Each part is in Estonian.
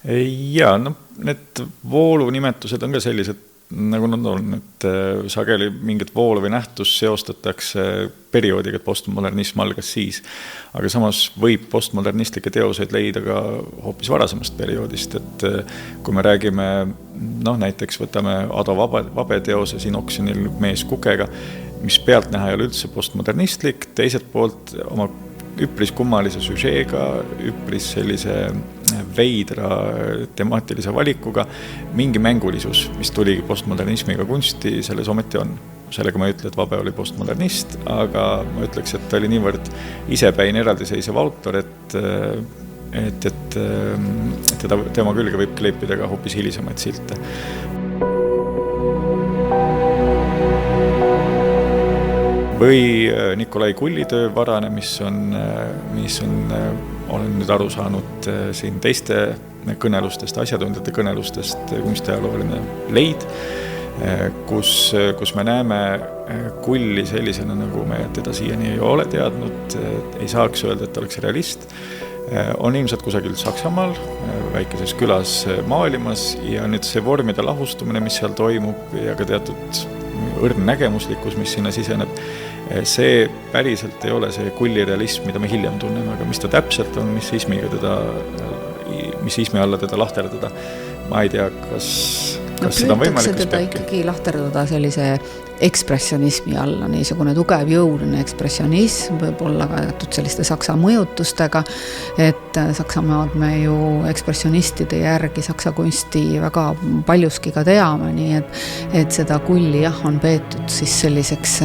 Ja, no need voolunimetused on ka sellised, nagu nad on, et sageli mingit voolu või nähtus seostatakse perioodiga, et postmodernism algas siis. Aga samas võib postmodernistlikke teoseid leida ka hoopis varasemast perioodist, et kui me räägime, näiteks võtame Ado Vabe teose siin oksjonil Mees kukega, mis pealtnäha ei ole üldse postmodernistlik, teiselt poolt oma üpris kummalise süžeega, üpris sellise veidra temaatilise valikuga, mingi mängulisus, mis tuligi postmodernismiga kunsti, selles ometi on. Sellega ma ei ütle, et Vabe oli postmodernist, aga ma ütleks, et ta oli niivõrd isepäin eraldiseisev autor, et tema külge võib kleepida ka hoopis hilisemaid silte. Või Nikolai Kulli töö Varane, mis on olen nüüd aru saanud siin teiste kõnelustest, asjatundjate kõnelustest, kunstiajalooline leid, kus me näeme Kulli sellisena, nagu me teda siiani ei ole teadnud, ei saaks öelda, et oleks realist. On ilmselt kusagil Saksamaal, väikeses külas maalimas ja nüüd see vormide lahustumine, mis seal toimub ja ka teatud õrn nägemuslikkus, mis sinna siseneb, see päriselt ei ole see Kulli realism, mida me hiljem tunneme, aga mis ta täpselt on, mis ismi alla teda lahterdada. Ma ei tea, kas seda on võimalik, kas peabki. Ikkagi lahterdada sellise ekspressionismi alla, niisugune tugev jõuline ekspressionism, võib olla ka selliste saksa mõjutustega, et Saksamaad me ju ekspressionistide järgi saksa kunsti väga paljuski ka teame, nii et seda Kulli on peetud siis selliseks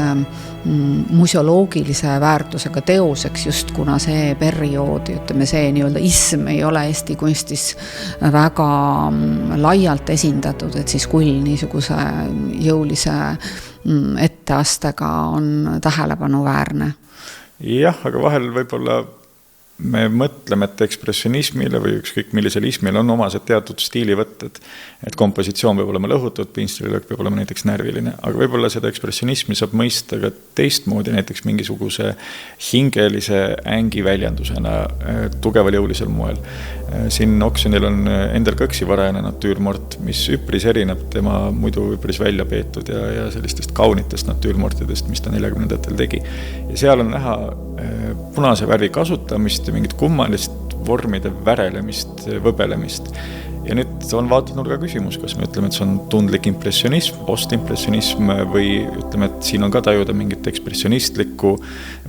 museoloogilise väärtusega teoseks, just kuna see periood, ütleme see nii-öelda ism ei ole Eesti kunstis väga laialt esindatud, et siis Kull niisuguse jõulise etteastega on tähelepanuväärne. Jah, aga vahel võib-olla me mõtleme, et ekspressionismile või ükskõik millisel ismil on omased teatud stiilivõtted, et kompositsioon peab olema lõhutud, pinstrilöök peab olema näiteks närviline, aga võib-olla seda ekspressionismi saab mõista ka teistmoodi, näiteks mingisuguse hingelise ängi väljendusena tugeval jõulisel moel. Siin oksjonil on Endel Kõksi varajane natüürmort, mis üpris erineb tema muidu üpris välja peetud ja sellistest kaunitest natüürmortidest, mis ta 40-ndatel tegi. Ja seal on näha punase värvi kasutamist ja mingit kummalist vormide värelemist, võbelemist. Ja nüüd on vaatenurga küsimus, kas me ütleme, et see on tundlik impressionism, postimpressionism või ütleme, et siin on ka tajuda mingit ekspressionistlikku,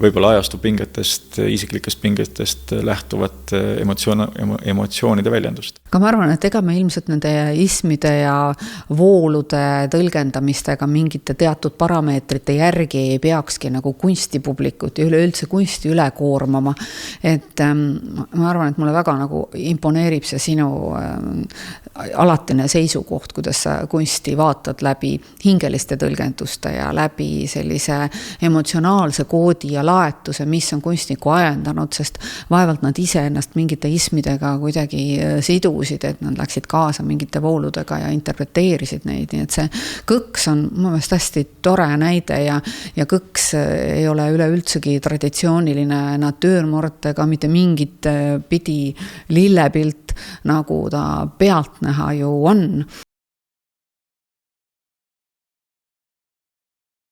võib-olla ajastu pingetest, isiklikest pingetest lähtuvat emotsioonide väljendust. Aga ma arvan, et ega me ilmselt nende ismide ja voolude tõlgendamistega mingite teatud parameetrite järgi ei peakski nagu kunstipublikut ja üleüldse kunsti üle koormama. Et ma arvan, et mulle väga nagu imponeerib see sinu alatine seisukoht, kuidas sa kunsti vaatad läbi hingeliste tõlgenduste ja läbi sellise emotsionaalse koodi ja laetuse, mis on kunstniku ajendanud, sest vaevalt nad ise ennast mingite ismidega kuidagi sidusid, et nad läksid kaasa mingite vooludega ja interpreteerisid neid, nii et see Kõks on mu meelest hästi tore näide ja Kõks ei ole üleüldsegi traditsiooniline natüürmort ega mitte mingit pidi lillepilt, nagu ta pealtnäha ju on.